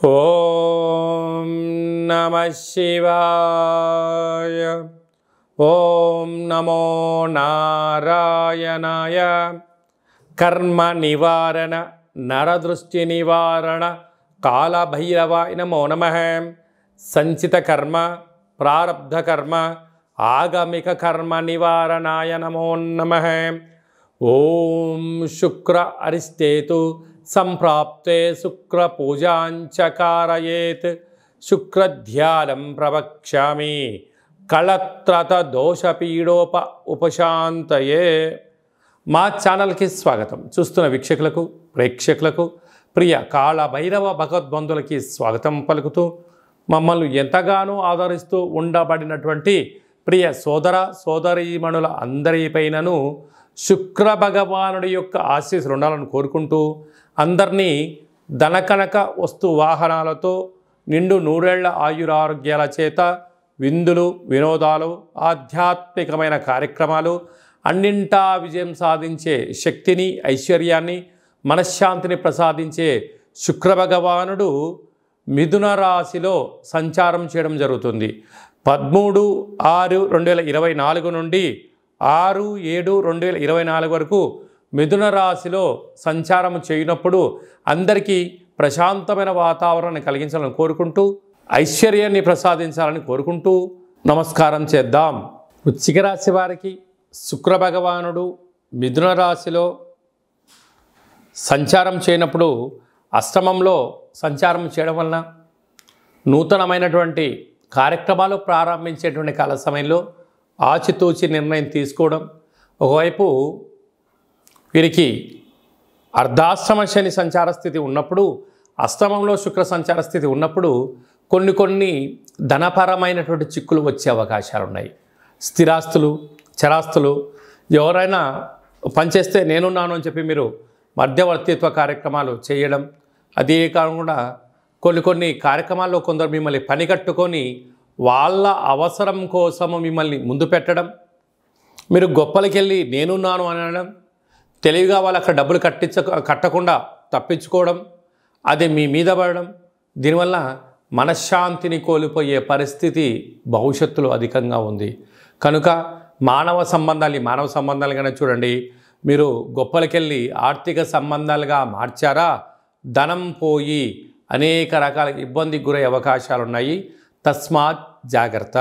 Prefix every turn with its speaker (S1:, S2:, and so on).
S1: ఓం నమః శివాయ. ఓం నమో నారాయణాయ. కర్మ నివారణ నరదృష్టి నివారణ కాళభైరవాయ నమో నమః. సంచిత కర్మ ప్రారబ్ధ కర్మ ఆగమిక కర్మ నివారణాయ నమో నమః. ఓం శుక్ర అరిష్టేతు సంప్రాప్తే శుక్ర పూజాంచకారయేత్. శుక్రధ్యానం ప్రవక్ష్యామి కళత్రత దోషపీడోప ఉపశాంతయే. మా ఛానల్కి స్వాగతం. చూస్తున్న వీక్షకులకు ప్రేక్షకులకు ప్రియ కాళభైరవ భగవద్బంధులకి స్వాగతం పలుకుతూ మమ్మల్ని ఎంతగానో ఆదరిస్తూ ఉండబడినటువంటి ప్రియ సోదర సోదరీమణుల అందరిపైనను శుక్ర భగవానుడి యొక్క ఆశీస్సులు ఉండాలని కోరుకుంటూ అందరినీ ధనకనక వస్తు వాహనాలతో నిండు నూరేళ్ల ఆయురారోగ్యాల చేత విందులు వినోదాలు ఆధ్యాత్మికమైన కార్యక్రమాలు అన్నింటా విజయం సాధించే శక్తిని ఐశ్వర్యాన్ని మనశ్శాంతిని ప్రసాదించే శుక్ర భగవానుడు మిథున రాశిలో సంచారం చేయడం జరుగుతుంది. 13/6/2024 నుండి 6/7/2024 వరకు మిథున రాశిలో సంచారం చేయనప్పుడు అందరికీ ప్రశాంతమైన వాతావరణాన్ని కలిగించాలని కోరుకుంటూ ఐశ్వర్యాన్ని ప్రసాదించాలని కోరుకుంటూ నమస్కారం చేద్దాం. వృశ్చిక రాశి వారికి శుక్ర భగవానుడు మిథున రాశిలో సంచారం చేయనప్పుడు అష్టమంలో సంచారం చేయడం వలన నూతనమైనటువంటి కార్యక్రమాలు ప్రారంభించేటువంటి కాల సమయంలో ఆచితూచి నిర్ణయం తీసుకోవడం, ఒకవైపు వీరికి అర్ధాష్టమ శని సంచార స్థితి ఉన్నప్పుడు అష్టమంలో శుక్ర సంచార స్థితి ఉన్నప్పుడు కొన్ని ధనపరమైనటువంటి చిక్కులు వచ్చే అవకాశాలు ఉన్నాయి. స్థిరాస్తులు చరాస్తులు ఎవరైనా పనిచేస్తే నేనున్నాను అని చెప్పి మీరు మధ్యవర్తిత్వ కార్యక్రమాలు చేయడం, అదే కాకుండా కొన్ని కార్యక్రమాల్లో కొందరు మిమ్మల్ని పని కట్టుకొని వాళ్ళ అవసరం కోసము మిమ్మల్ని ముందు పెట్టడం, మీరు గొప్పలకెళ్ళి నేనున్నాను అనడం, తెలివిగా వాళ్ళు అక్కడ డబ్బులు కట్టకుండా తప్పించుకోవడం, అది మీ మీద పడడం, దీనివల్ల మనశ్శాంతిని కోల్పోయే పరిస్థితి భవిష్యత్తులో అధికంగా ఉంది. కనుక మానవ సంబంధాలుగానే చూడండి. మీరు గొప్పలకెళ్ళి ఆర్థిక సంబంధాలుగా మార్చారా, ధనం పోయి అనేక రకాల ఇబ్బందికి గురయ్యే అవకాశాలు ఉన్నాయి. తస్మాత్ జాగ్రత్త.